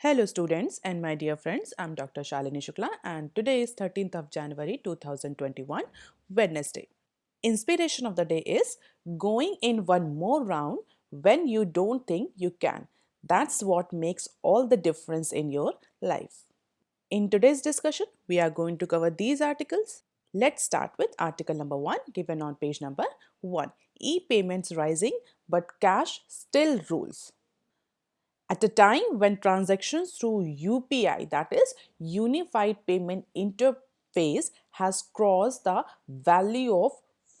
Hello students and my dear friends, I'm Dr. Shalini Shukla and today is 13th of January 2021, Wednesday. Inspiration of the day is going in one more round when you don't think you can. That's what makes all the difference in your life. In today's discussion, we are going to cover these articles. Let's start with article number 1 given on page number 1. E-payments rising but cash still rules. At a time when transactions through UPI, that is Unified Payment Interface, has crossed the value of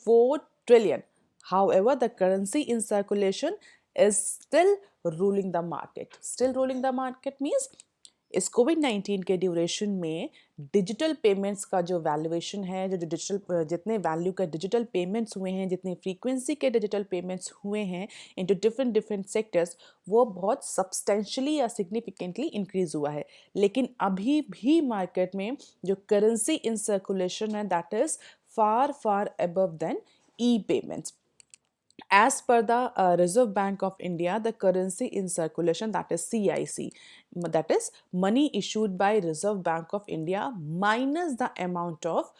4 trillion. However, the currency in circulation is still ruling the market. Still ruling the market means इस कोविड-19 के duration में digital payments का जो valuation है, जो digital जितने value का digital payments हुए हैं, जितनी फ्रीक्वेंसी के डिजिटल पेमेंट्स हुए हैं इनटू डिफरेंट डिफरेंट सेक्टर्स, वो बहुत सब्सटेंशियली या सिग्निफिकेंटली इंक्रीज हुआ है. लेकिन अभी भी मार्केट में जो करेंसी इन सर्कुलेशन है that is far far above than e-payments. As per the Reserve Bank of India, the currency in circulation, that is CIC, that is money issued by Reserve Bank of India minus the amount of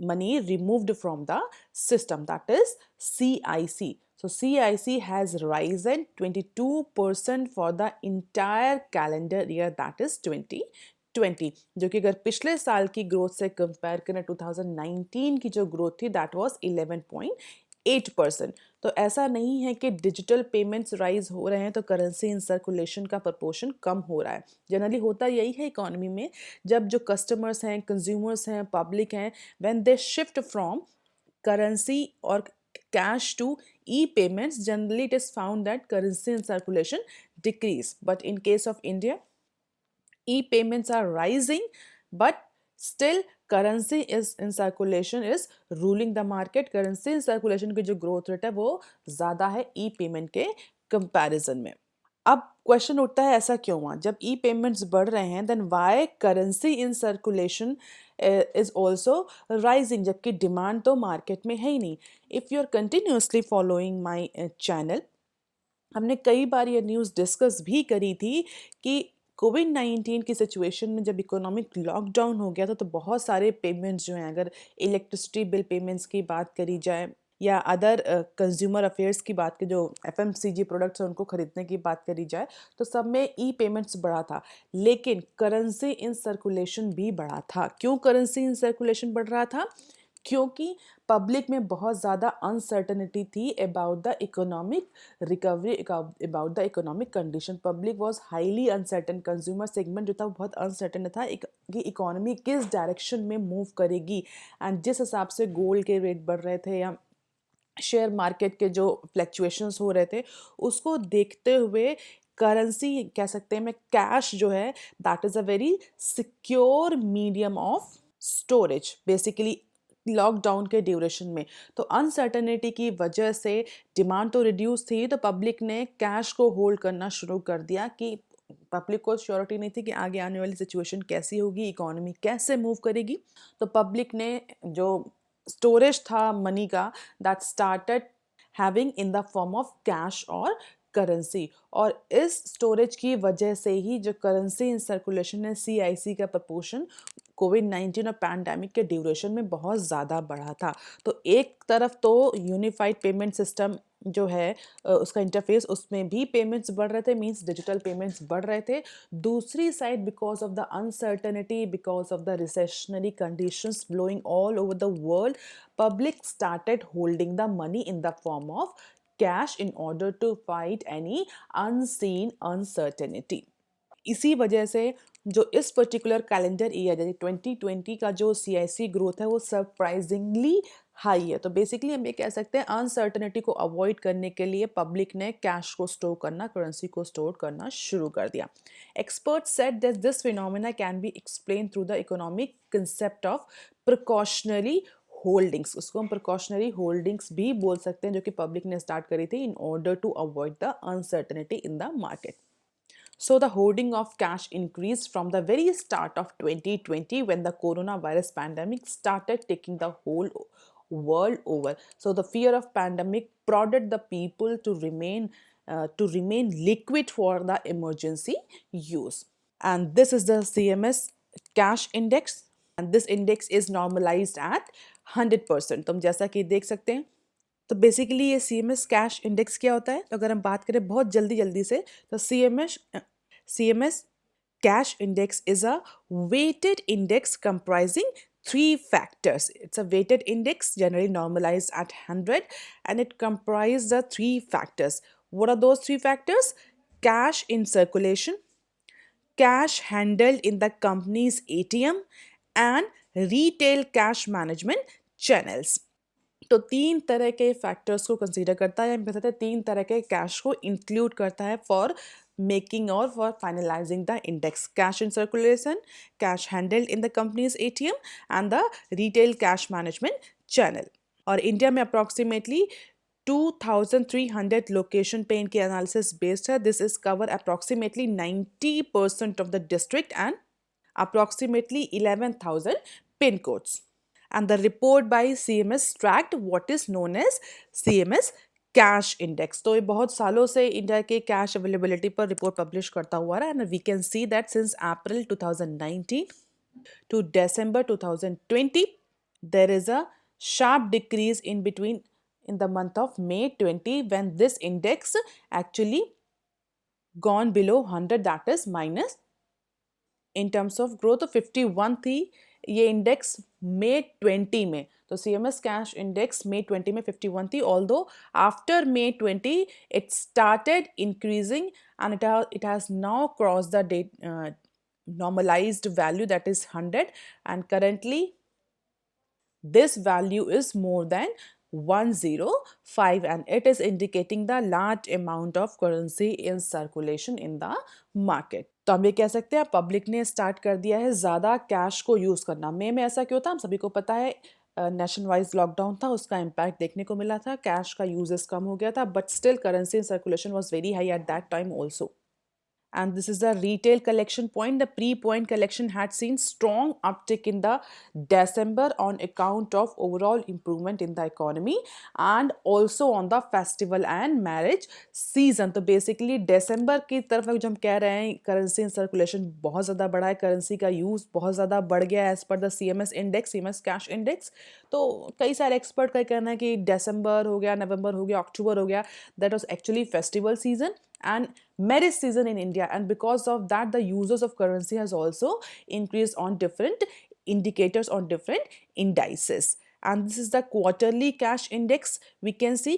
money removed from the system, that is CIC. So CIC has risen 22% for the entire calendar year, that is 2020. जो कि अगर पिछले साल की growth से compare करें 2019 की जो ग्रोथ थी दैट वाज 11.8%. तो ऐसा नहीं है कि डिजिटल पेमेंट्स राइज हो रहे हैं तो करेंसी इन सर्कुलेशन का प्रपोर्शन कम हो रहा है. जनरली होता यही है इकोनॉमी में, जब जो कस्टमर्स हैं, कंज्यूमर्स हैं, पब्लिक हैं, when they shift from currency or cash to e-payments, generally it is found that currency in circulation decrease. But in case of India, e-payments are rising, but still currency is in circulation is ruling the market. Currency in circulation की जो growth rate है वो ज़्यादा है e-payment के comparison में. अब question उठता है ऐसा क्यों हुआ? जब ई पेमेंट्स बढ़ रहे हैं then why currency in circulation is also rising, जबकि डिमांड तो मार्केट में है ही नहीं. If you are continuously following my channel, हमने कई बार ये न्यूज़ डिस्कस भी करी थी कि कोविड-19 की सिचुएशन में जब इकोनॉमिक लॉकडाउन हो गया था तो बहुत सारे पेमेंट्स जो हैं, अगर इलेक्ट्रिसिटी बिल पेमेंट्स की बात करी जाए या अदर कंज्यूमर अफेयर्स की बात की, जो एफएमसीजी प्रोडक्ट्स हैं उनको खरीदने की बात करी जाए, तो सब में ई पेमेंट्स बढ़ा था. लेकिन करेंसी इन सर्कुलेशन भी बढ़ा था. क्यों करेंसी इन सर्कुलेशन बढ़ रहा था? क्योंकि पब्लिक में बहुत ज़्यादा अनसर्टनिटी थी about the economic recovery, about the economic condition. Public was highly uncertain. Consumer segment जो था वो बहुत अनसर्टन था कि इकोनॉमी किस डायरेक्शन में मूव करेगी. एंड जिस हिसाब से गोल्ड के रेट बढ़ रहे थे या शेयर मार्केट के जो फ्लक्चुएशंस हो रहे थे, उसको देखते हुए करेंसी कह सकते हैं, मैं कैश जो है that is a very secure medium of storage basically lockdown के ड्यूरेशन में. तो अनसर्टनिटी की वजह से डिमांड तो रिड्यूस थी, तो पब्लिक ने कैश को होल्ड करना शुरू कर दिया कि पब्लिक को श्योरिटी नहीं थी कि आगे आने वाली सिचुएशन कैसी होगी, इकोनॉमी कैसे मूव करेगी. तो पब्लिक ने जो स्टोरेज था मनी का that started having in the form of cash और करेंसी. और इस स्टोरेज की वजह से ही जो करेंसी इन सर्कुलेशन है CIC का प्रपोर्शन कोविड-19 और पैंडेमिक के ड्यूरेशन में बहुत ज़्यादा बढ़ा था. तो एक तरफ तो यूनिफाइड पेमेंट सिस्टम जो है उसका इंटरफेस, उसमें भी पेमेंट्स बढ़ रहे थे, मींस डिजिटल पेमेंट्स बढ़ रहे थे. दूसरी side because of the uncertainty, because of the recessionary conditions blowing all over the world, public started holding the money in the form of cash in order to fight any unseen uncertainty. इसी वजह से जो इस particular calendar year यानी 2020 का जो CIC growth है वो सरप्राइजिंगली हाई है. तो बेसिकली हम ये कह सकते हैं अनसर्टनिटी को अवॉइड करने के लिए पब्लिक ने कैश को स्टोर करना, करेंसी को स्टोर करना शुरू कर दिया. Expert said that this phenomena can be explain through the economic concept of precautionary holdings. उसको हम प्रिकॉशनरी होल्डिंग्स भी बोल सकते हैं, जो कि पब्लिक ने स्टार्ट करी थी in order to avoid the uncertainty in the market. So the hoarding of cash increased from the very start of 2020 when the coronavirus pandemic started taking the whole world over. So the fear of pandemic prodded the people to remain to remain liquid for the emergency use. And this is the CMS cash index, and this index is normalized at 100%. तुम जैसा कि देख सकते हैं, तो basically ये CMS cash index क्या होता है, तो अगर हम बात करें बहुत जल्दी जल्दी से, तो CMS cash index is a weighted index comprising three factors. It's a weighted index generally normalized at 100, and it comprises the three factors. What are those three factors? Cash in circulation, cash handled in the company's ATM, and retail cash management channels. तो तीन तरह के factors को consider करता है, हम कहते हैं तीन तरह के कैश को इंक्लूड करता है फॉर मेकिंग और for finalizing the index. Cash in circulation, cash handled in the companies ATM, and the retail cash management channel. और इंडिया में अप्रॉक्सीमेटली 2300 लोकेशन पे इनकी एनालिसिस बेस्ड है. This is cover approximately 90% of the district and approximately 11,000 pin codes. And the report by CMS tracked what is known as CMS cash index. तो ये बहुत सालों से इंडिया के कैश अवेलेबिलिटी पर रिपोर्ट पब्लिश करता हुआ रहा, and we can see that since April 2019 to December 2020 there is a sharp decrease in between in the month of May 20 when this index actually gone below 100, that is minus in terms of growth. तो 51 थी ये index May 20 में, तो CMS cash index May 20 में 51 थी. Although after May 20 it started increasing and it has now cross the date normalized value, that is 100, and currently this value is more than 105, and it is indicating the large amount of currency in circulation in the market. तो हम ये कह सकते हैं public ने start कर दिया है ज़्यादा कैश को यूज़ करना. मई में ऐसा क्यों था, हम सभी को पता है. नेशन वाइज लॉकडाउन था, उसका इम्पैक्ट देखने को मिला था, कैश का यूजेस कम हो गया था, but still currency in circulation was very high at that time also. And this is the retail collection point. The pre-point collection had seen strong uptick in the December on account of overall improvement in the economy and also on the festival and marriage season. तो basically December की तरफ जो हम कह रहे हैं currency in circulation बहुत ज़्यादा बढ़ा है, currency का use बहुत ज़्यादा बढ़ गया as per the CMS index, CMS cash index. तो कई सारे expert का कहना है कि December हो गया, November हो गया, October हो गया, that was actually festival season and marriage season in India, and because of that the uses of currency has also increased on different indicators, on different indices. And this is the quarterly cash index. We can see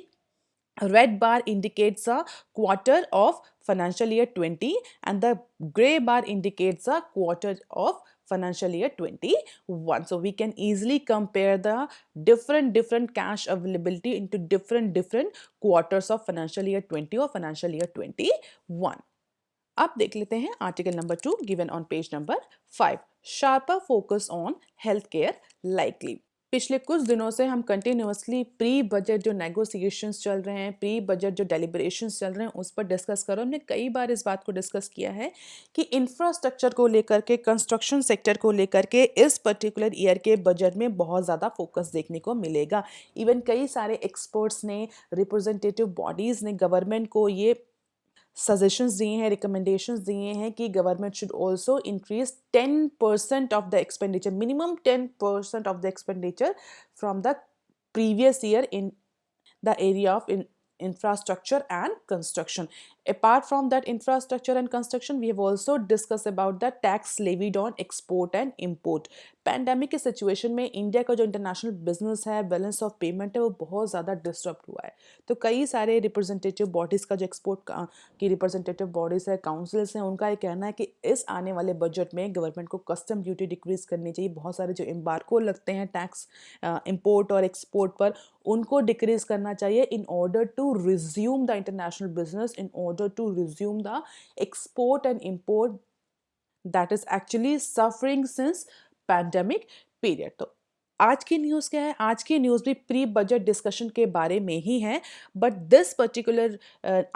red bar indicates a quarter of financial year 20 and the gray bar indicates a quarter of financial year 21. So we can easily compare the different cash availability into different quarters of financial year 20 or financial year 21. अब देख लेते हैं article number 2 given on page number 5. Sharper focus on health care likely. पिछले कुछ दिनों से हम continuously pre budget जो नेगोशिएशंस चल रहे हैं, प्री बजट जो डेलिब्रेशंस चल रहे हैं, उस पर डिस्कस करो. हमने कई बार इस बात को डिस्कस किया है कि इंफ्रास्ट्रक्चर को लेकर के, कंस्ट्रक्शन सेक्टर को लेकर के इस पर्टिकुलर ईयर के बजट में बहुत ज़्यादा फोकस देखने को मिलेगा. इवन कई सारे एक्सपर्ट्स ने, रिप्रेजेंटेटिव बॉडीज़ ने गवर्नमेंट को ये सजेशंस दिए हैं, रिकमेंडेशंस दिए हैं कि government should also increase 10% of the expenditure, minimum 10% of the expenditure from the previous year in the area of infrastructure and construction. Apart from that infrastructure and construction, we have also discussed about the tax levied on export and import. Pandemic के situation में India का जो international business है, balance of payment है, वो बहुत ज़्यादा disturb हुआ है. तो कई सारे रिप्रेजेंटेटिव बॉडीज़ का जो एक्सपोर्ट की रिप्रेजेंटेटिव बॉडीज़ है, काउंसिल्स हैं, उनका ये कहना है कि इस आने वाले बजट में गवर्नमेंट को कस्टम ड्यूटी डिक्रीज़ करनी चाहिए. बहुत सारे जो एम्बार्को लगते हैं टैक्स इम्पोर्ट और एक्सपोर्ट पर, उनको डिक्रीज़ करना चाहिए in order to resume the international business, in order to resume the export and import that is actually suffering since pandemic period. तो आज की न्यूज़ क्या है? आज की न्यूज़ भी प्री बजट डिस्कशन के बारे में ही है, but this particular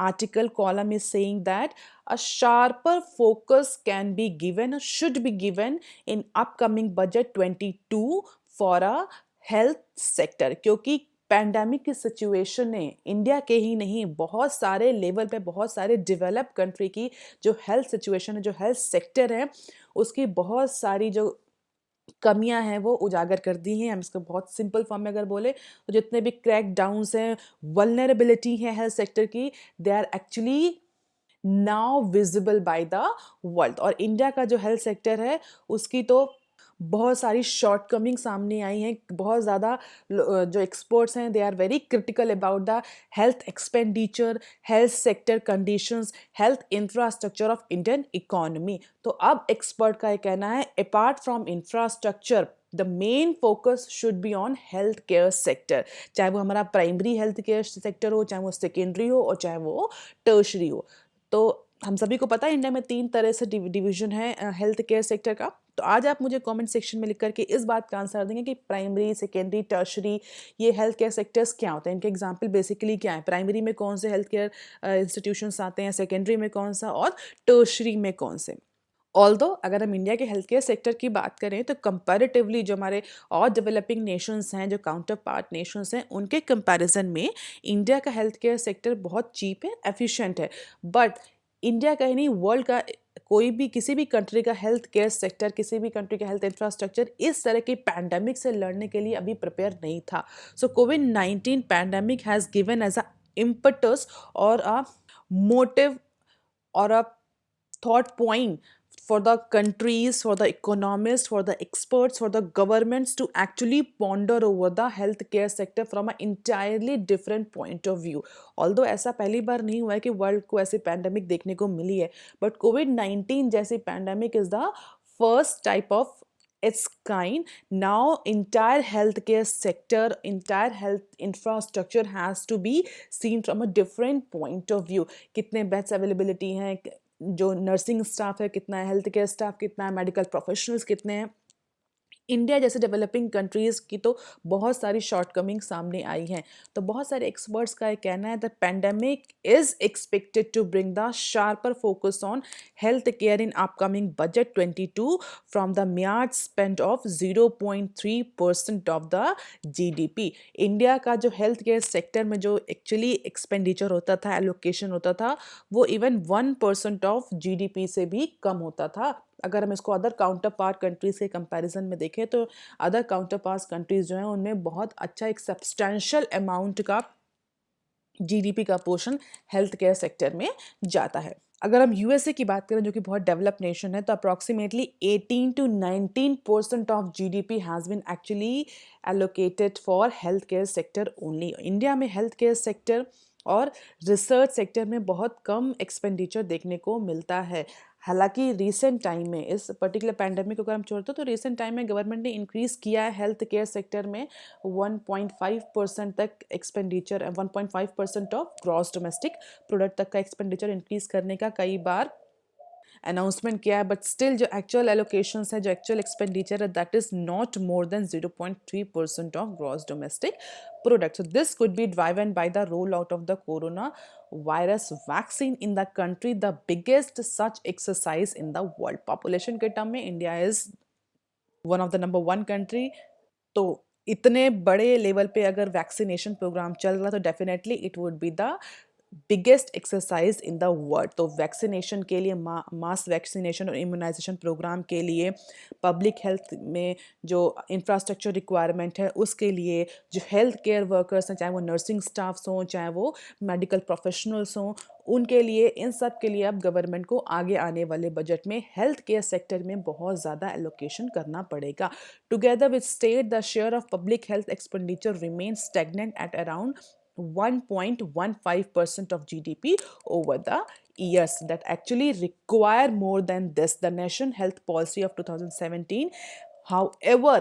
article column is saying that a sharper focus can be given or should be given in upcoming budget 22 for a health sector. क्योंकि पैंडेमिक की सिचुएशन ने India के ही नहीं बहुत सारे लेवल पे बहुत सारे डेवलप कंट्री की जो हेल्थ सिचुएशन है, जो हेल्थ सेक्टर है, उसकी बहुत सारी जो कमियां हैं वो उजागर कर दी हैं। हम इसको बहुत सिंपल फॉर्म में अगर बोले तो जितने भी क्रैक डाउन्स हैं, वल्नरेबिलिटी है हेल्थ सेक्टर की, they are actually now visible by the world. और इंडिया का जो हेल्थ सेक्टर है उसकी तो बहुत सारी शॉर्टकमिंग सामने आई हैं। बहुत ज़्यादा जो एक्सपर्ट्स हैं they are very critical about the health expenditure, health sector conditions, health infrastructure of Indian economy. तो अब एक्सपर्ट का ये कहना है apart from infrastructure the main focus should be on health care sector. चाहे वो हमारा प्राइमरी हेल्थ केयर सेक्टर हो, चाहे वो सेकेंडरी हो, और चाहे वो टर्शरी हो। तो हम सभी को पता है इंडिया में 3 तरह से डिवीजन है हेल्थ केयर सेक्टर का। तो आज आप मुझे कमेंट सेक्शन में लिख करके इस बात का आंसर देंगे कि प्राइमरी, सेकेंडरी, टर्शरी ये हेल्थ केयर सेक्टर्स क्या होते हैं, इनके एग्जाम्पल बेसिकली क्या है, प्राइमरी में कौन से हेल्थ केयर इंस्टीट्यूशंस आते हैं, सेकेंडरी में कौन सा, और टर्शरी में कौन से। ऑल्दो अगर हम इंडिया के हेल्थ केयर सेक्टर की बात करें तो कंपैरेटिवली जो हमारे और डेवलपिंग नेशंस हैं, जो काउंटर पार्ट नेशंस हैं, उनके कंपैरिजन में इंडिया का हेल्थ केयर सेक्टर बहुत चीप है, एफिशिएंट है। बट इंडिया का ही नहीं, वर्ल्ड का कोई भी किसी भी कंट्री का हेल्थ केयर सेक्टर, किसी भी कंट्री का हेल्थ इंफ्रास्ट्रक्चर इस तरह की पैंडेमिक से लड़ने के लिए अभी प्रिपेयर नहीं था। सो कोविड-19 pandemic has given us a impetus और a motive or a thought point for the countries, for the economists, for the experts, for the governments to actually ponder over the healthcare sector from an entirely different point of view. Although ऐसा पहली बार नहीं हुआ है कि world को ऐसी pandemic देखने को मिली है, बट कोविड-19 जैसी pandemic is the first type of its kind. Now entire healthcare sector, entire health infrastructure has to be seen from a different point of view. कितने बेड्स अवेलेबिलिटी हैं, जो नर्सिंग स्टाफ है कितना है, हेल्थ केयर स्टाफ कितना है, medical professionals कितने हैं। इंडिया जैसे डेवलपिंग कंट्रीज़ की तो बहुत सारी शॉर्टकमिंग सामने आई हैं। तो बहुत सारे एक्सपर्ट्स का ये कहना है that pandemic is expected to bring the sharper focus on health care in upcoming budget 22 from the म्याद spend of 0.3% of the GDP. India का जो हेल्थ केयर सेक्टर में जो एक्चुअली एक्सपेंडिचर होता था, एलोकेशन होता था, वो इवन 1% ऑफ जीडीपी से भी कम होता था। अगर हम इसको अदर काउंटर पार्ट कंट्रीज़ के कंपैरिजन में देखें तो अदर काउंटर पार्ट कंट्रीज़ जो हैं उनमें बहुत अच्छा एक सब्सटेंशियल अमाउंट का जीडीपी का पोर्शन हेल्थ केयर सेक्टर में जाता है। अगर हम यूएसए की बात करें जो कि बहुत डेवलप नेशन है, तो approximately 18 to 19% of GDP has been actually allocated for health care sector only. India में हेल्थ केयर सेक्टर और रिसर्च सेक्टर में बहुत कम एक्सपेंडिचर देखने को मिलता है। हालांकि रीसेंट टाइम में इस पर्टिकुलर पैंडेमिक को अगर हम छोड़ते तो रीसेंट टाइम में गवर्नमेंट ने इंक्रीज़ किया है हेल्थ केयर सेक्टर में 1.5% तक expenditure, 1.5% of gross domestic product तक का एक्सपेंडिचर इंक्रीज़ करने का कई बार अनाउंसमेंट किया है। बट स्टिल जो एक्चुअल एलोकेशंस है, जो एक्चुअल एक्सपेंडिचर है, that is not more than 0.3% of gross domestic product. So this could be driven by the rollout of the coronavirus vaccine in the country, the biggest such exercise in the world. Population के term में India is one of the number one country. तो इतने बड़े level पे अगर vaccination programme चल रहा तो definitely it would be the biggest exercise in the world. तो वैक्सीनेशन के लिए, मास वैक्सीनेशन और इम्यूनाइजेशन प्रोग्राम के लिए, पब्लिक हेल्थ में जो इंफ्रास्ट्रक्चर रिक्वायरमेंट है उसके लिए, जो हेल्थ केयर वर्कर्स हैं, चाहे वो नर्सिंग स्टाफ्स हों, चाहे वो मेडिकल प्रोफेशनल्स हों, उनके लिए, इन सब के लिए अब गवर्नमेंट को आगे आने वाले बजट में हेल्थ केयर सेक्टर में बहुत ज़्यादा एलोकेशन करना पड़ेगा. Together with state the share of public health expenditure remains stagnant at around 1.15% of GDP over the years. That actually require more than this. The National Health Policy of 2017, however,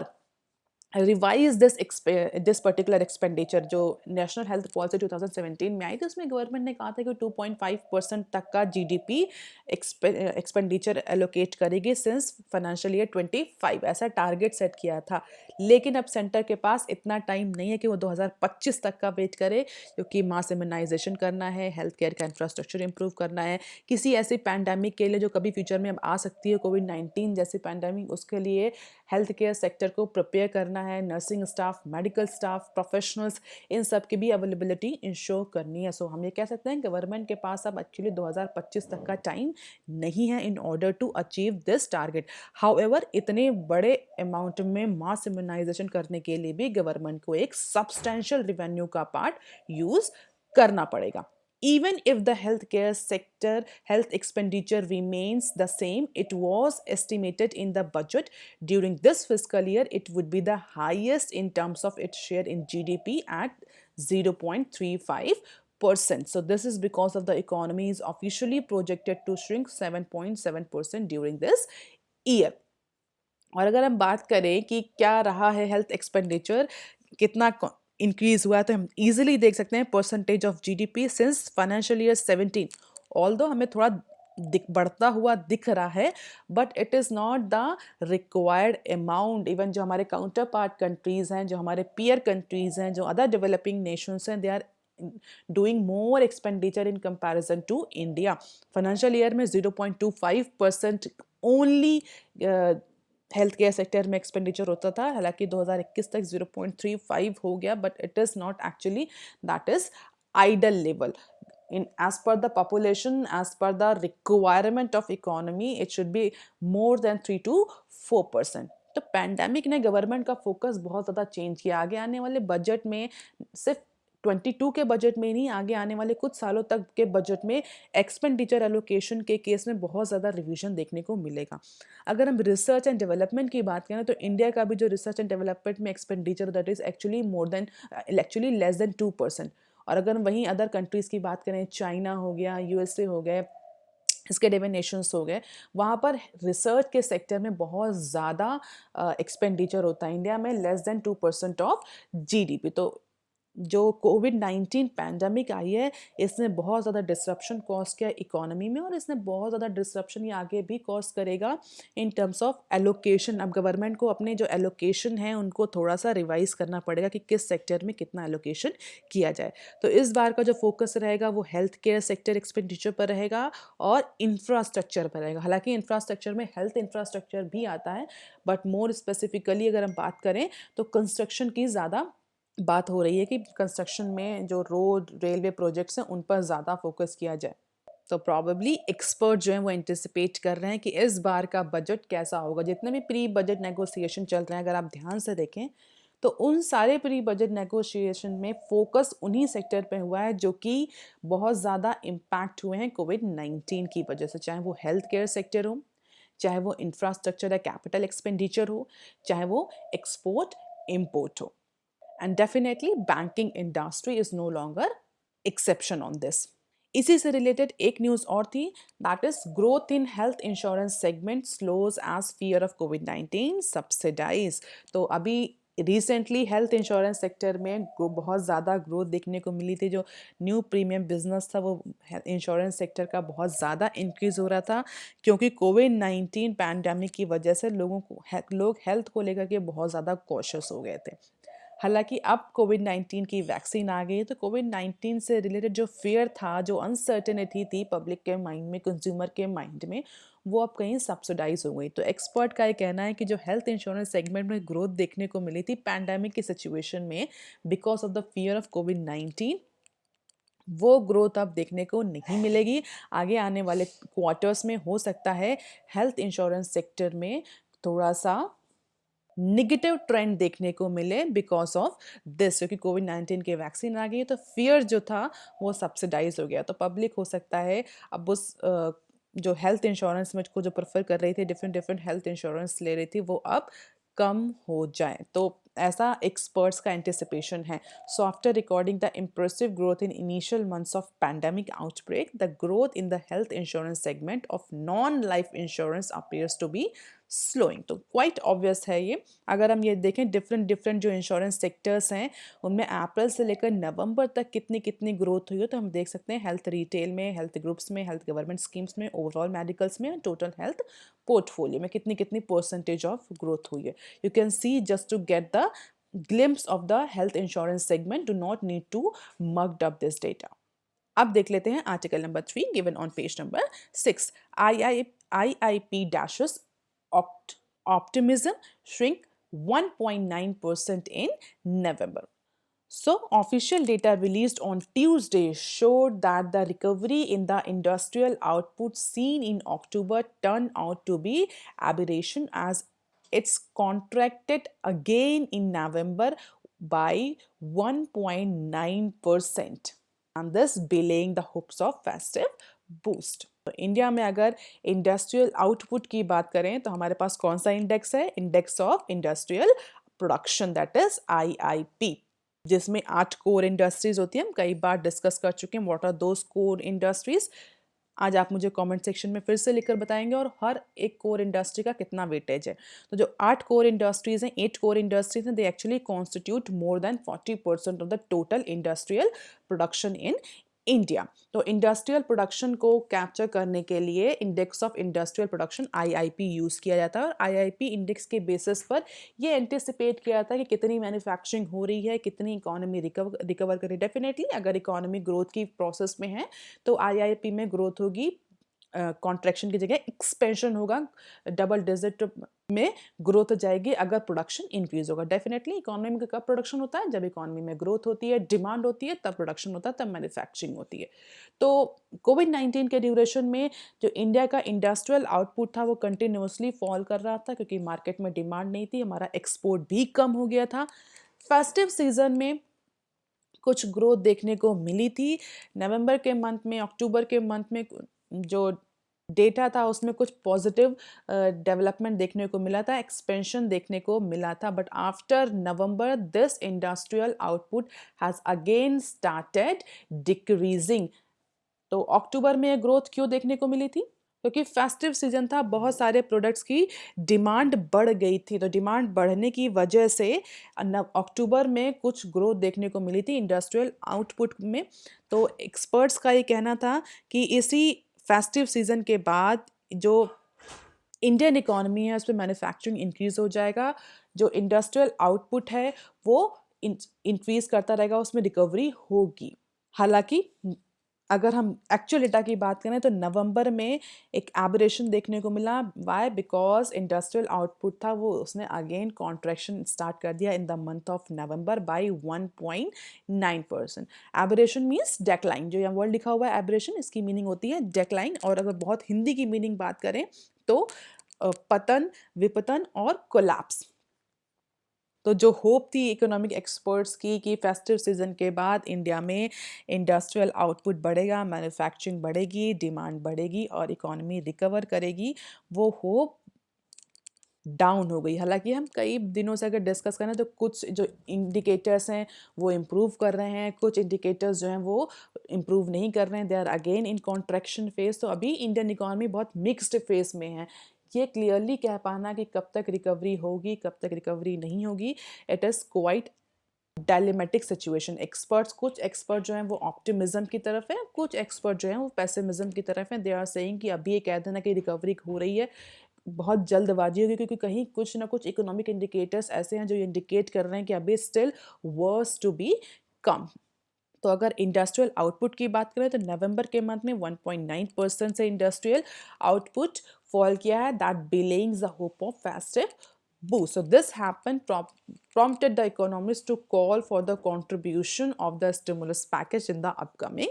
revise this particular expenditure. जो national health policy 2017 में आई थी उसमें government ने कहा था कि 2.5% तक का जीडीपी एक्सपेंडिचर एलोकेट करेगी सिंस फाइनेंशियल ईयर 25, ऐसा टारगेट सेट किया था. लेकिन अब सेंटर के पास इतना टाइम नहीं है कि वो 2025 तक का वेट करे, क्योंकि मास इम्यूनाइजेशन करना है, हेल्थ केयर का इंफ्रास्ट्रक्चर इंप्रूव करना है. किसी ऐसी पैंडेमिक के लिए जो कभी फ्यूचर में अब आ सकती है, कोविड-19 जैसी पैंडेमिक, उसके लिए हेल्थ केयर सेक्टर को प्रिपेयर करना करना है, nursing staff, medical staff, professionals, इन सब की भी अवेलेबिलिटी इंश्योर करनी है। सो हम ये कह सकते हैं गवर्नमेंट के पास अब एक्चुअली 2025 तक का टाइम नहीं है in order to achieve this target. However इतने बड़े अमाउंट में मास इम्यूनाइजेशन करने के लिए भी गवर्नमेंट को एक सब्सटेंशियल रेवेन्यू का पार्ट यूज करना पड़ेगा। Even if the healthcare sector health expenditure remains the same, it was estimated in the budget during this fiscal year it would be the highest in terms of its share in GDP at 0.35%. So this is because of the economy is officially projected to shrink 7.7% during this year. और अगर हम बात करें कि क्या रहा है health expenditure, कितना इंक्रीज हुआ है, तो हम इजीली देख सकते हैं percentage of GDP since financial year 17। Although हमें थोड़ा बढ़ता हुआ दिख रहा है, but it is not the required amount. Even जो हमारे काउंटर पार्ट कंट्रीज़ हैं, जो हमारे पीयर कंट्रीज़ हैं, जो अदर डेवलपिंग नेशंस हैं, they are doing more expenditure in comparison to India. Financial year में 0.25% ओनली हेल्थ केयर सेक्टर में एक्सपेंडिचर होता था, हालांकि 2021 तक 0.35 हो गया, but it is not actually, that is idle level. In as per the population, as per the requirement of economy, it should be more than 3 to 4%. तो pandemic ने government का फोकस बहुत ज़्यादा चेंज किया। आगे आने वाले बजट में, सिर्फ 22 के बजट में नहीं, आगे आने वाले कुछ सालों तक के बजट में एक्सपेंडिचर एलोकेशन के केस में बहुत ज़्यादा रिवीजन देखने को मिलेगा। अगर हम रिसर्च एंड डेवलपमेंट की बात करें तो इंडिया का भी जो रिसर्च एंड डेवलपमेंट में expenditure that is actually less than 2%। और अगर हम वहीं अदर कंट्रीज़ की बात करें, चाइना हो गया, यूएसए हो गए, स्कैंडिनेवियन नेशंस हो गए, वहाँ पर रिसर्च के सेक्टर में बहुत ज़्यादा एक्सपेंडिचर होता है। इंडिया में लेस देन 2% ऑफ जीडीपी। तो जो कोविड-19 पैंडेमिक आई है, इसने बहुत ज़्यादा डिसरप्शन कॉज किया इकोनॉमी में, और इसने बहुत ज़्यादा डिसरप्शन ये आगे भी कॉज करेगा इन टर्म्स ऑफ एलोकेशन। अब गवर्नमेंट को अपने जो एलोकेशन है उनको थोड़ा सा रिवाइज करना पड़ेगा कि किस सेक्टर में कितना एलोकेशन किया जाए। तो इस बार का जो फोकस रहेगा वो हेल्थ केयर सेक्टर एक्सपेंडिचर पर रहेगा और इंफ्रास्ट्रक्चर पर रहेगा। हालांकि इंफ्रास्ट्रक्चर में हेल्थ इंफ्रास्ट्रक्चर भी आता है, बट मोर स्पेसिफिकली अगर हम बात करें तो कंस्ट्रक्शन की ज़्यादा बात हो रही है कि कंस्ट्रक्शन में जो रोड रेलवे प्रोजेक्ट्स हैं उन पर ज़्यादा फोकस किया जाए। तो प्रॉबेबली एक्सपर्ट जो हैं वो एंटिसिपेट कर रहे हैं कि इस बार का बजट कैसा होगा। जितने भी प्री बजट नेगोशिएशन चल रहे हैं, अगर आप ध्यान से देखें तो उन सारे प्री बजट नेगोशिएशन में फोकस उन्हीं सेक्टर पे हुआ है जो कि बहुत ज़्यादा इम्पैक्ट हुए हैं कोविड-19 की वजह से, चाहे वो हेल्थ केयर सेक्टर हो, चाहे वो इंफ्रास्ट्रक्चर या कैपिटल एक्सपेंडिचर हो, चाहे वो एक्सपोर्ट इम्पोर्ट हो। And definitely banking industry is no longer exception on this. इसी से रिलेटेड एक न्यूज़ और थी, that is growth in health insurance segment slows as fear of कोविड-19 सब्सिडाइज। तो अभी रिसेंटली हेल्थ इंश्योरेंस सेक्टर में बहुत ज़्यादा ग्रोथ देखने को मिली थी। जो न्यू प्रीमियम बिजनेस था वो इंश्योरेंस सेक्टर का बहुत ज़्यादा इंक्रीज़ हो रहा था, क्योंकि कोविड-19 पैंडेमिक की वजह से लोग हेल्थ को लेकर के बहुत ज़्यादा कॉशियस हो गए थे। हालांकि अब कोविड-19 की वैक्सीन आ गई, तो कोविड-19 से रिलेटेड जो फियर था, जो अनसर्टेनिटी थी पब्लिक के माइंड में, कंज्यूमर के माइंड में, वो अब कहीं सब्सिडाइज हो गई। तो एक्सपर्ट का ये कहना है कि जो हेल्थ इंश्योरेंस सेगमेंट में ग्रोथ देखने को मिली थी पैंडेमिक की सिचुएशन में because of the fear of कोविड-19, वो ग्रोथ अब देखने को नहीं मिलेगी। आगे आने वाले क्वार्टर्स में हो सकता है हेल्थ इंश्योरेंस सेक्टर में थोड़ा सा निगेटिव ट्रेंड देखने को मिले बिकॉज ऑफ दिस, क्योंकि कोविड-19 की वैक्सीन आ गई तो फियर जो था वो सब्सिडाइज हो गया। तो पब्लिक हो सकता है अब उस जो हेल्थ इंश्योरेंस में को जो प्रेफर कर रही थी, डिफरेंट हेल्थ इंश्योरेंस ले रही थी, वो अब कम हो जाए। तो ऐसा एक्सपर्ट्स का एंटिसिपेशन है। So after recording the impressive growth in initial months of pandemic outbreak, the growth in the health insurance segment of non life insurance appears to be slowing. तो क्वाइट ऑब्वियस है ये। अगर हम ये देखें different जो insurance sectors हैं उनमें अप्रैल से लेकर नवंबर तक कितनी ग्रोथ हुई है, तो हम देख सकते हैं हेल्थ रिटेल में, हेल्थ ग्रुप्स में, हेल्थ गवर्नमेंट स्कीम्स में, ओवरऑल मेडिकल्स में, टोटल हेल्थ पोर्टफोलियो में कितनी परसेंटेज ऑफ ग्रोथ हुई है। You can see just to get the glimpse of the health insurance segment, do not need to mug up this data. अब देख लेते हैं article number 3 given on page number 6। IIP dashes optimism, shrink 1.9% in November. So, official data released on Tuesday showed that the recovery in the industrial output seen in October turned out to be aberration as it's contracted again in November by 1.9%, and this belaying the hopes of festive boost. तो India में अगर industrial output की बात करें तो हमारे पास कौन सा इंडेक्स है? Index of industrial production, that is IIP, जिसमें 8 कोर इंडस्ट्रीज होती हैं. हम कई बार डिस्कस कर चुके हैं what are those core industries. आज आप मुझे कमेंट सेक्शन में फिर से लिखकर बताएंगे और हर एक कोर इंडस्ट्री का कितना वेटेज है. तो जो 8 कोर इंडस्ट्रीज हैं, 8 कोर इंडस्ट्रीज हैं, they actually constitute more than 40% of the total industrial production in India. तो इंडस्ट्रियल प्रोडक्शन को कैप्चर करने के लिए index of industrial production IIP use किया जाता है और IIP इंडेक्स के बेसिस पर ये एंटिसिपेट किया जाता है कि कितनी मैन्युफैक्चरिंग हो रही है, कितनी इकोनॉमी रिकवर करी. डेफिनेटली अगर इकोनॉमी ग्रोथ की प्रोसेस में है तो IIP में ग्रोथ होगी, कॉन्ट्रैक्शन की जगह एक्सपेंशन होगा, डबल डिजिट में ग्रोथ जाएगी अगर प्रोडक्शन इंक्रीज होगा. डेफिनेटली इकोनॉमी में कब प्रोडक्शन होता है? जब इकोनॉमी में ग्रोथ होती है, डिमांड होती है, तब प्रोडक्शन होता है, तब मैन्युफैक्चरिंग होती है. तो कोविड-19 के ड्यूरेशन में जो इंडिया का इंडस्ट्रियल आउटपुट था वो कंटिन्यूसली फॉल कर रहा था क्योंकि मार्केट में डिमांड नहीं थी, हमारा एक्सपोर्ट भी कम हो गया था. फेस्टिव सीजन में कुछ ग्रोथ देखने को मिली थी. नवंबर के मंथ में, अक्टूबर के मंथ में जो डेटा था उसमें कुछ पॉजिटिव डेवलपमेंट देखने को मिला था, एक्सपेंशन देखने को मिला था. But after November this industrial output has again started decreasing. तो अक्टूबर में ग्रोथ क्यों देखने को मिली थी? क्योंकि फेस्टिव सीजन था, बहुत सारे प्रोडक्ट्स की डिमांड बढ़ गई थी. तो डिमांड बढ़ने की वजह से अक्टूबर में कुछ ग्रोथ देखने को मिली थी इंडस्ट्रियल आउटपुट में. तो एक्सपर्ट्स का ये कहना था कि इसी फेस्टिव सीजन के बाद जो इंडियन इकोनॉमी है उस पर मैन्युफैक्चरिंग इंक्रीज हो जाएगा, जो इंडस्ट्रियल आउटपुट है वो इंक्रीज करता रहेगा, उसमें रिकवरी होगी. हालांकि अगर हम एक्चुअल डेटा की बात करें तो नवंबर में एक एबरेशन देखने को मिला. वाई? बिकॉज इंडस्ट्रियल आउटपुट था वो उसने अगेन कॉन्ट्रैक्शन स्टार्ट कर दिया in the month of November by 1.9%. Aberration means decline. जो यहाँ वर्ड लिखा हुआ है एबरेशन, इसकी मीनिंग होती है डेक्लाइन. और अगर बहुत हिंदी की मीनिंग बात करें तो पतन, विपतन और कोलैप्स. तो जो होप थी इकोनॉमिक एक्सपर्ट्स की कि फेस्टिव सीजन के बाद इंडिया में इंडस्ट्रियल आउटपुट बढ़ेगा, मैन्युफैक्चरिंग बढ़ेगी, डिमांड बढ़ेगी और इकोनॉमी रिकवर करेगी, वो होप डाउन हो गई. हालांकि हम कई दिनों से अगर डिस्कस करें तो कुछ जो इंडिकेटर्स हैं वो इम्प्रूव कर रहे हैं, कुछ इंडिकेटर्स जो हैं वो इम्प्रूव नहीं कर रहे हैं, they are again in contraction phase. तो अभी इंडियन इकोनॉमी बहुत मिक्स्ड फेज में है. ये क्लियरली कह पाना कि कब तक रिकवरी होगी, कब तक रिकवरी नहीं होगी, इट इज़ क्वाइट डायलेमेटिक सिचुएशन. कुछ एक्सपर्ट जो हैं वो ऑप्टिमिज्म की तरफ है, कुछ एक्सपर्ट जो हैं वो पेसिमिज्म की तरफ हैं. दे आर सेइंग कि अभी ये कह देना कि रिकवरी हो रही है बहुत जल्दबाजी होगी क्योंकि कहीं कुछ ना कुछ इकोनॉमिक इंडिकेटर्स ऐसे हैं जो इंडिकेट कर रहे हैं कि अभी स्टिल वर्स टू बी कम. तो अगर इंडस्ट्रियल आउटपुट की बात करें तो नवंबर के मंथ में 1.9% से इंडस्ट्रियल आउटपुट फॉल किया है, that belying the hope of festive boost. So this happened prompted the economists to call for the contribution of the stimulus package in the upcoming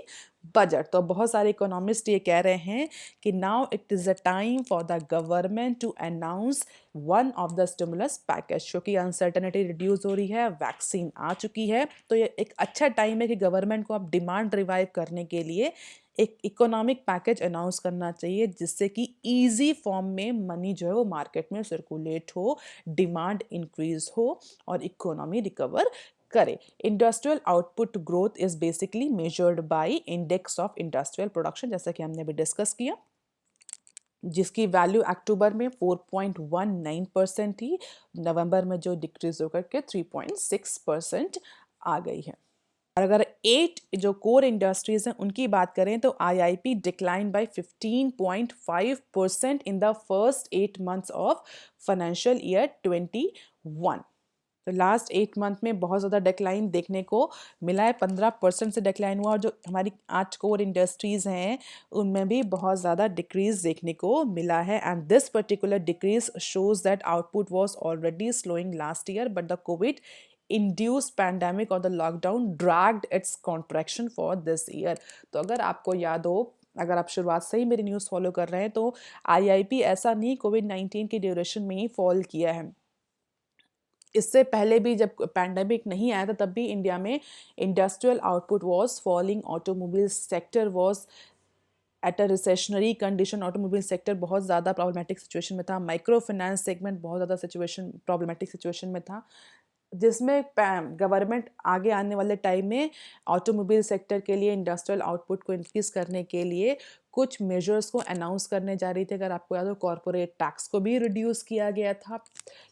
budget. तो बहुत सारे इकोनॉमिस्ट ये कह रहे हैं कि now it is a time for the government to announce one of the stimulus package. क्योंकि uncertainty reduce हो रही है, वैक्सीन आ चुकी है, तो ये एक अच्छा टाइम है कि गवर्नमेंट को अब डिमांड रिवाइव करने के लिए एक इकोनॉमिक पैकेज अनाउंस करना चाहिए जिससे कि इजी फॉर्म में मनी जो है वो मार्केट में सर्कुलेट हो, डिमांड इंक्रीज हो और इकोनॉमी रिकवर करे. Industrial output growth is basically measured by index of industrial production, जैसा कि हमने अभी डिस्कस किया, जिसकी वैल्यू अक्टूबर में 4.19% थी, नवंबर में जो डिक्रीज होकर के 3.6% आ गई है. और अगर 8 जो कोर इंडस्ट्रीज हैं उनकी बात करें तो IIP decline by 15.5% in the first 8 months of financial year 21. तो लास्ट 8 मंथ में बहुत ज़्यादा डिक्लाइन देखने को मिला है, 15% से डिक्लाइन हुआ, और जो हमारी 8 कोर इंडस्ट्रीज़ हैं उनमें भी बहुत ज़्यादा डिक्रीज देखने को मिला है। And this particular decrease shows that output was already slowing last year, but the Covid induced pandemic or the lockdown dragged its contraction for this year। तो अगर आपको याद हो, अगर आप शुरुआत से ही मेरी न्यूज़ फॉलो कर रहे हैं, तो आईआईपी ऐसा नहीं कोविड-19 की ड्यूरेशन में ही फॉल किया है। इससे पहले भी जब पैंडेमिक नहीं आया था तब भी इंडिया में industrial output was falling, automobile sector was at a recessionary condition, automobile sector बहुत ज़्यादा प्रॉब्लमेटिक सिचुएशन में था, माइक्रो फाइनेंस सेगमेंट बहुत ज़्यादा सिचुएशन प्रॉब्लमेटिक सिचुएशन में था, जिसमें गवर्नमेंट आगे आने वाले टाइम में ऑटोमोबाइल सेक्टर के लिए इंडस्ट्रियल आउटपुट को इंक्रीज करने के लिए कुछ मेजर्स को अनाउंस करने जा रही थी। अगर आपको याद हो, कॉरपोरेट टैक्स को भी रिड्यूस किया गया था,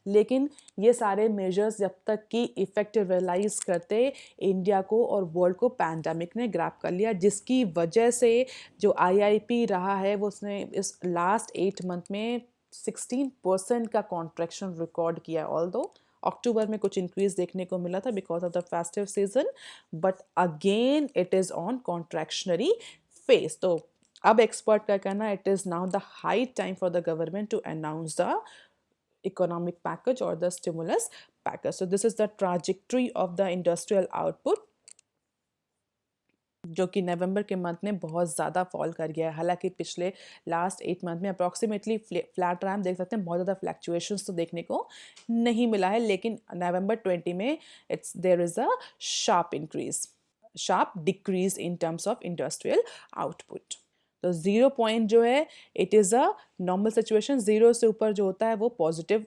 लेकिन ये सारे मेजर्स जब तक कि इफेक्टिव रियलाइज करते इंडिया को और वर्ल्ड को पैंडेमिक ने ग्रैब कर लिया, जिसकी वजह से जो आईआईपी रहा है वो उसने इस लास्ट 8 मंथ में 16% का कॉन्ट्रैक्शन रिकॉर्ड किया। ऑल्दो अक्टूबर में कुछ इंक्रीज देखने को मिला था because of the festive season, but again it is on contractionary phase. तो अब एक्सपर्ट का कहना, it is now the high time for the government to announce the economic package or the stimulus package। So this is the trajectory of the industrial output, जो कि नवंबर के month में बहुत ज़्यादा फॉल कर गया है। हालांकि पिछले लास्ट 8 मंथ में अप्रॉक्सीमेटली फ्लैट रहा, हम देख सकते हैं बहुत ज़्यादा फ्लैक्चुएशंस तो देखने को नहीं मिला है, लेकिन नवंबर 20 में there is a sharp decrease in terms of industrial output. तो 0 पॉइंट जो है it is a normal situation, 0 से ऊपर जो होता है वो पॉजिटिव,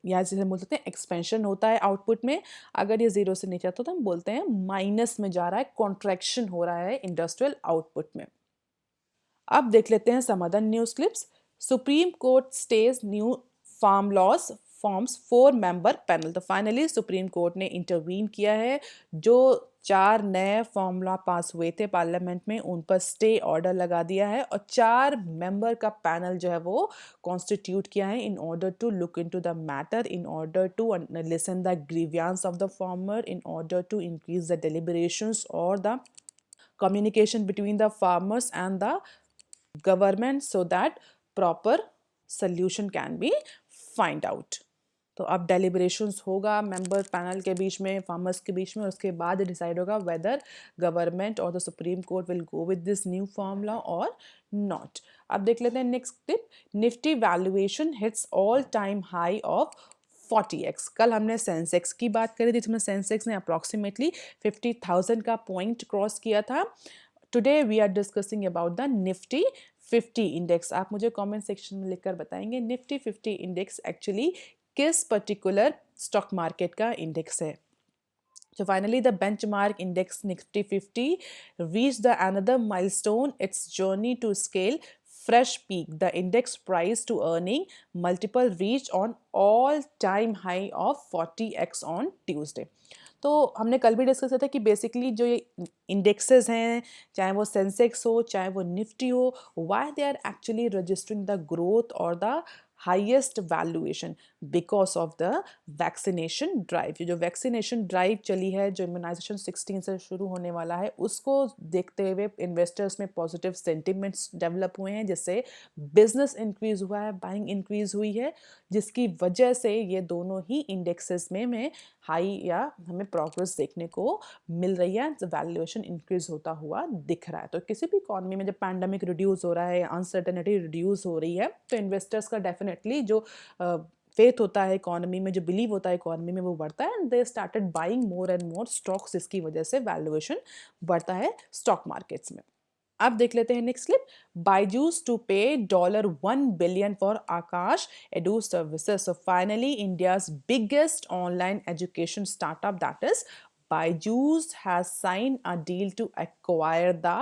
या जिसे बोल सकते हैं एक्सपेंशन होता है आउटपुट में। अगर ये 0 से नीचे आता तो हम बोलते हैं माइनस में जा रहा है, कॉन्ट्रैक्शन हो रहा है इंडस्ट्रियल आउटपुट में। अब देख लेते हैं some other news clips. Supreme Court stays new farm laws forms 4 member panel. तो फाइनली सुप्रीम कोर्ट ने इंटरवीन किया है। जो 4 नए फॉर्मूला पास हुए थे पार्लियामेंट में, उन पर स्टे ऑर्डर लगा दिया है और 4 मेंबर का पैनल जो है वो कॉन्स्टिट्यूट किया है in order to look into the matter, in order to listen the grievances of the farmer, in order to increase the deliberations और the communication between the farmers and the government so that proper solution can be find out। तो अब deliberations होगा member panel के बीच में, farmers के बीच में, और उसके बाद डिसाइड होगा वेदर गवर्नमेंट और the supreme court will go with this new formula और नॉट। अब देख लेते हैं next clip. Nifty valuation hits all time high of 40x। कल हमने सेंसेक्स की बात करी थी, जिसमें सेंसेक्स ने अप्रॉक्सीमेटली 50,000 का पॉइंट क्रॉस किया था। Today we are discussing about the Nifty 50 index. आप मुझे कमेंट सेक्शन में लिखकर बताएंगे निफ्टी 50 इंडेक्स एक्चुअली किस पर्टिकुलर स्टॉक मार्केट का इंडेक्स है। So finally the benchmark index Nifty 50 reached the another milestone its journey to scale fresh peak। The index price to earning multiple reached on all time high of 40x on Tuesday। तो हमने कल भी discuss किया था कि basically जो ये indexes हैं, चाहे वो सेंसेक्स हो चाहे वो निफ्टी हो, why they are actually registering the growth और the highest valuation because of the vaccination drive. जो वैक्सीनेशन ड्राइव चली है, जो इम्यूनाइजेशन 16 से शुरू होने वाला है, उसको देखते हुए इन्वेस्टर्स में पॉजिटिव सेंटिमेंट्स डेवलप हुए हैं, जिससे बिजनेस इंक्रीज हुआ है, बाइंग इंक्रीज हुई है, जिसकी वजह से ये दोनों ही इंडेक्सेस में हाई या हमें प्रोग्रेस देखने को मिल रही है, वैल्यूएशन इंक्रीज होता हुआ दिख रहा है। तो किसी भी इकॉनमी में जब पैंडेमिक रिड्यूस हो रहा है, अनसर्टेनिटी रिड्यूस हो रही है, तो इन्वेस्टर्स का डेफिनेटली जो फेथ होता है इकोनॉमी में, जो बिलीव होता है इकोनॉमी में, वो बढ़ता है and they started buying more and more stocks. इसकी वजह से वैल्यूएशन बढ़ता है स्टॉक मार्केट्स में। अब देख लेते हैं नेक्स्ट क्लिप। बायजूस टू पे $1 billion for Akash edu services. So finally India's biggest online education startup that is Byju's has signed a deal to acquire the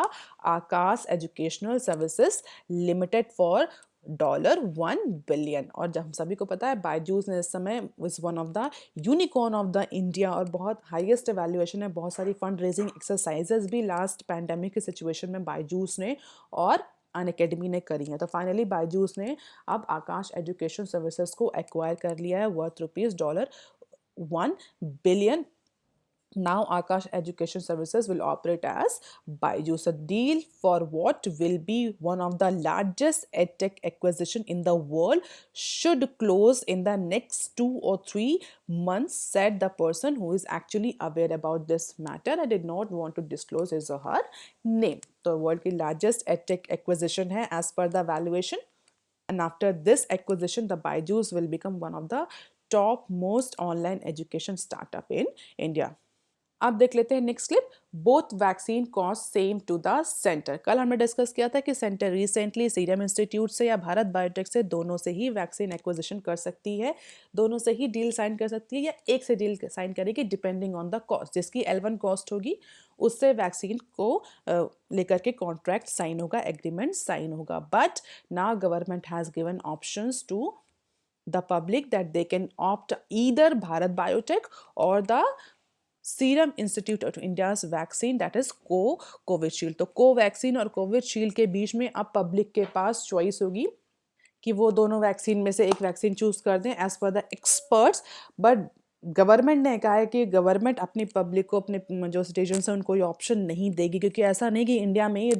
Akash Educational Services Limited for $1 billion। और जब हम सभी को पता है बायजूस ने इस समय is one of the unicorn of the India, और बहुत हाईएस्ट वैल्यूएशन है। बहुत सारी फंड रेजिंग एक्सरसाइजेस भी लास्ट पैंडेमिक की सिचुएशन में बायजूस ने और अनअकैडमी ने करी हैं। तो फाइनली बायजूस ने अब आकाश एजुकेशन सर्विसेज को एक्वायर कर लिया है worth $1 1 billion. Now Akash Education Services will operate as Byju's, a deal for what will be one of the largest edtech acquisition in the world should close in the next 2 or 3 months, said the person who is actually aware about this matter. I did not want to disclose his or her name. तो world की largest edtech acquisition है as per the valuation. And after this acquisition, the Byju's will become one of the top most online education startup in India. अब देख लेते हैं next clip. Both vaccine cost same to the centre. कल हमने discuss किया था कि centre recently serum institute से या भारत बायोटेक से दोनों से ही वैक्सीन एक्विजिशन कर सकती है, दोनों से ही डील साइन कर सकती है या एक से डील साइन करेगी डिपेंडिंग ऑन द कॉस्ट। जिसकी L1 कॉस्ट होगी उससे वैक्सीन को लेकर के कॉन्ट्रैक्ट साइन होगा, एग्रीमेंट साइन होगा। But now government has given options to the public that they can opt either Bharat Biotech or the serum institute of India's vaccine, that is Covishield. तो Covaxin और Covishield के बीच में अब public के पास choice होगी कि वो दोनों वैक्सीन में से एक वैक्सीन चूज कर दें as per the experts. But government ने कहा है कि गवर्नमेंट अपनी पब्लिक को, अपने जो सिटीजन्स हैं उनको ये ऑप्शन नहीं देगी, क्योंकि ऐसा नहीं कि इंडिया में ये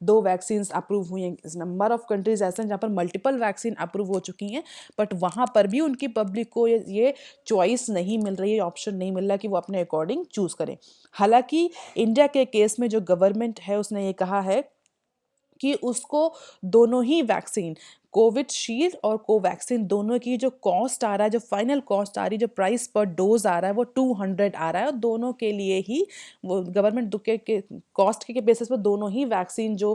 दो वैक्सीन अप्रूव हुई हैं। नंबर ऑफ कंट्रीज ऐसे हैं जहाँ पर मल्टीपल वैक्सीन अप्रूव हो चुकी हैं, बट वहाँ पर भी उनकी पब्लिक को ये चॉइस नहीं मिल रही है, ऑप्शन नहीं मिल रहा कि वो अपने अकॉर्डिंग चूज़ करें। हालांकि इंडिया के केस में जो गवर्नमेंट है उसने ये कहा है कि उसको दोनों ही वैक्सीन, कोविशील्ड और कोवैक्सीन, दोनों की जो कॉस्ट आ रहा है, जो फाइनल कॉस्ट आ रही है, जो प्राइस पर डोज आ रहा है वो 200 आ रहा है, और दोनों के लिए ही वो गवर्नमेंट के कॉस्ट के बेसिस पर दोनों ही वैक्सीन जो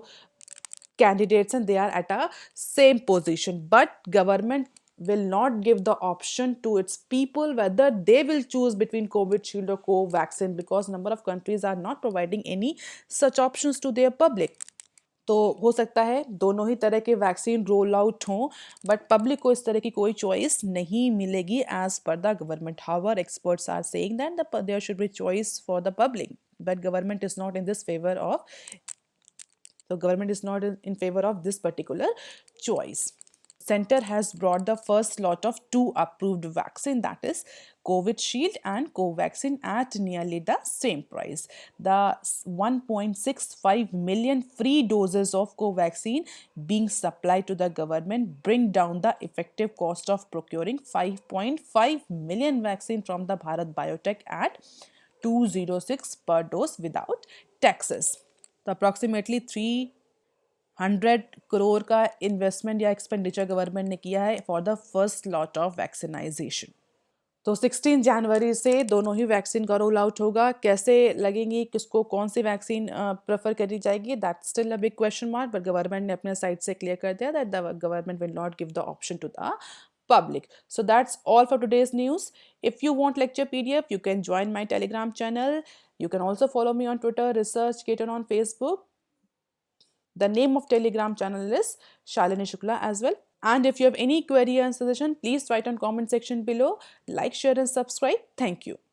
कैंडिडेट्स हैं they are at a same position. But government will not give the option to its people whether they will choose between Covishield or Covaxin, because number of countries are not providing any such options to their public. तो हो सकता है दोनों ही तरह के vaccine roll out हों, but public को इस तरह की कोई चॉइस नहीं मिलेगी as per the government. However experts are saying that there should be choice for the public, but government is not in this favour of, so government is not in favor of this particular choice. Center has brought the first lot of 2 approved vaccine, that is Covishield and Covaxin, at nearly the same price. The 1.65 million free doses of Covaxin being supplied to the government bring down the effective cost of procuring 5.5 million vaccine from the Bharat Biotech at 206 per dose without taxes. तो approximately 300 crore का investment या expenditure government ने किया है for the first lot of vaccinization. तो 16 जनवरी से दोनों ही वैक्सीन का रोल आउट होगा। कैसे लगेंगी, किसको कौन सी वैक्सीन प्रेफर करी जाएगी, that still a big question mark, but government ने अपने साइड से क्लियर कर दिया that the government will not give the option to the public. So that's all for today's news. If you want lecture PDF, you can join my Telegram channel. You can also follow me on Twitter, Research Keton on Facebook. The name of Telegram channel is Shalini Shukla as well. And if you have any query and suggestion, please write on comment section below. Like, share and subscribe. Thank you.